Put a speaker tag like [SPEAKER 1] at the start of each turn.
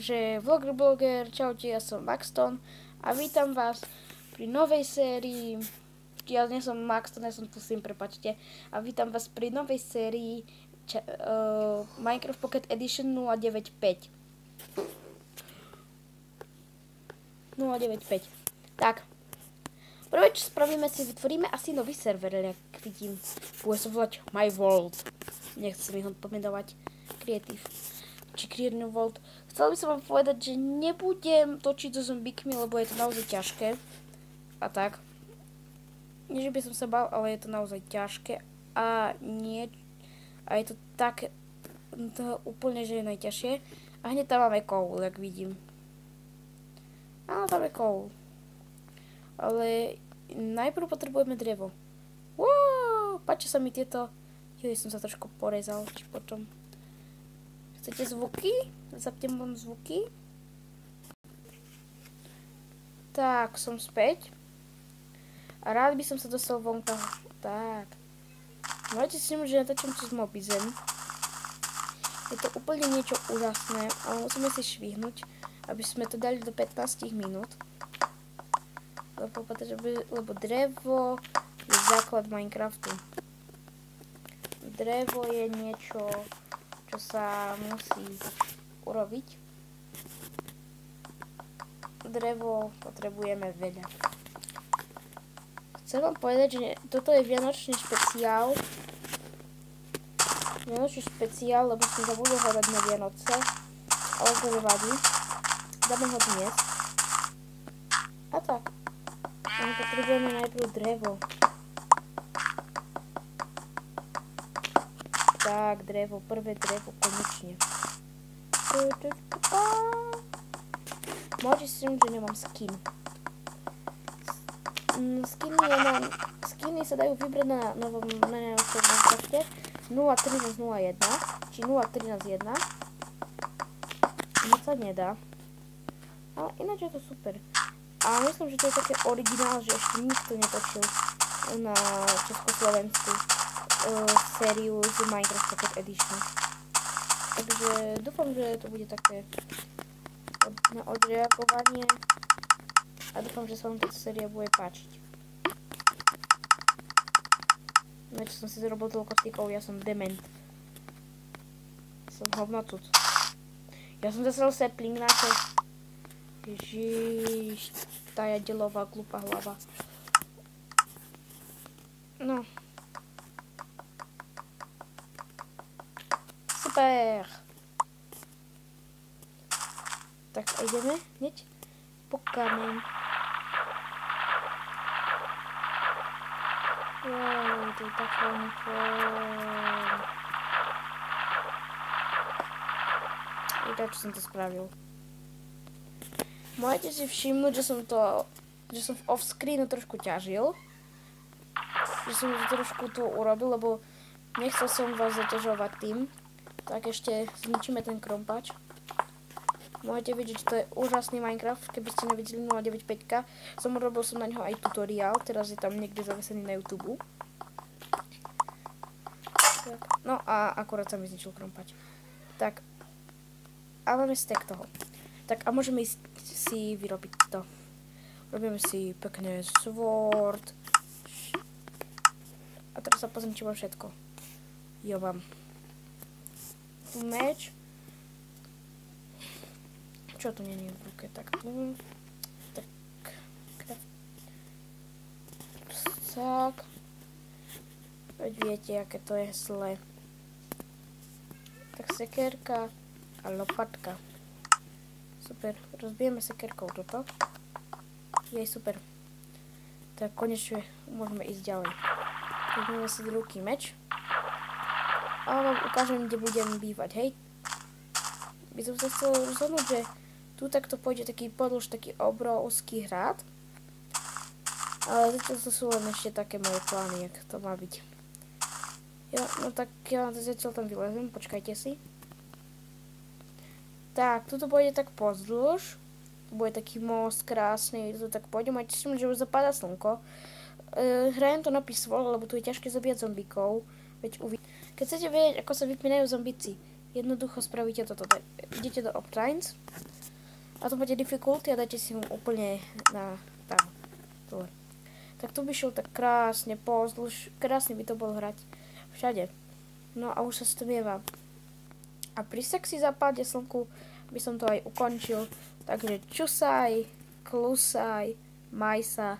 [SPEAKER 1] Takže vlogger, čaute, ja som Maxton a vítam vás pri novej sérii. Ja nie som Maxton, ja som tu sim, prepačte. A vítam vás pri novej sérii Minecraft Pocket Edition 095. Tak, prvé čo spravíme, si vytvoríme asi nový server, jak vidím. Bude sa volať My World. Nechcem ich pomenovať Creative či Creative World. Chcel by som vám povedať, že nebudem točiť so zombíkmi, lebo je to naozaj ťažké. A tak. Nie, že by som sa bal, ale je to naozaj ťažké. A je to tak to úplne, že je najťažšie. A hneď tam máme coal, jak vidím. Áno, tam je coal. Ale najprv potrebujeme drevo. Wow, páči sa mi tieto. Jo, som sa trošku porezal, či potom. Chcete zvuky? Zapnem vám zvuky. Tak, som späť. A rád by som sa dostal vonka. Tak. Môžete si že natáčam cez Mobizem. Je to úplne niečo úžasné, ale musíme si švihnúť, aby sme to dali do 15 minút. Lebo drevo je základ Minecraftu. Drevo je niečo, čo sa musí urobiť. Drevo potrebujeme veľa. Chcem vám povedať, že toto je vianočný špeciál. Lebo som zabudol hľadať na Vianoce. Ale to nevadí. Dáme ho dnes. A tak. My potrebujeme najprv drevo. Tak, drevo, prvé drevo, konečne. Môžete si že nemám skin. Skiny sa dajú vybrať na novom Minecrafte 0.13.01 či 0.13.1. Nič sa nedá. Ale ináč je to super. A myslím, že to je také originál, že ešte nikto netočil na Československu sériu z Minecraft Pocket Edition. Takže dúfam, že to bude také na odreagovanie a dúfam, že sa vám táto séria bude páčiť. No čo som si zrobil toľko stikov, ja som dement. Som hovnotut. Ja som zasral sapling na to. Ježiš, tá jadelová glúpa hlava. No. Super. Tak a ideme hneď po kameň. Wow, to je tak veľmi čo som to spravil. Môžete si všimnúť, že som v off-screenu trošku ťažil. Že som to trošku tu urobil, lebo nechcel som vás zaťažovať tým. Tak ešte zničíme ten krompač. Môžete vidieť, že to je úžasný Minecraft. Keby ste nevideli 095, robil som na ňo aj tutoriál. Teraz je tam niekde zavesený na YouTube. Tak. No a akurát sa mi zničil krompač. Tak. A máme stack toho. Tak a môžeme si vyrobiť to. Robíme si pekne sword. A teraz sa pozriem, či mám všetko. Jo, mám. Tu meč. Čo tu nie je v ruke? Tak tu. Tak. Veď viete, aké to je zlé. Tak sekérka a lopatka. Super. Rozbijeme sekérkou toto. Je super. Tak konečne môžeme ísť ďalej. Vezmeme si do ruky meč. A vám ukážem, kde budem bývať, hej. By som sa chcel rozhodnúť, že tu takto pôjde taký podĺž, taký obrovský hrad. Ale zatiaľ to sú len ešte také moje plány, jak to má byť. No tak ja zatiaľ tam vylezem, počkajte si. Tak, tuto pôjde tak pozdĺž. Bude taký most krásny, tu tak pôjde. Majte si, že už zapadá slnko. Hrajem to na písvol, lebo tu je ťažké zabíjať zombíkov. Keď chcete vedieť, ako sa vypínajú zombíci, jednoducho spravíte toto. Idete do Optrains A to máte difficulty a dajte si ho úplne na tam. Dole. Tak tu by šlo tak krásne pozdĺž, krásne by to bolo hrať všade. No a už sa stmieva. A pri sexy západe slnku by som to aj ukončil. Takže čusaj, klusaj, maj sa.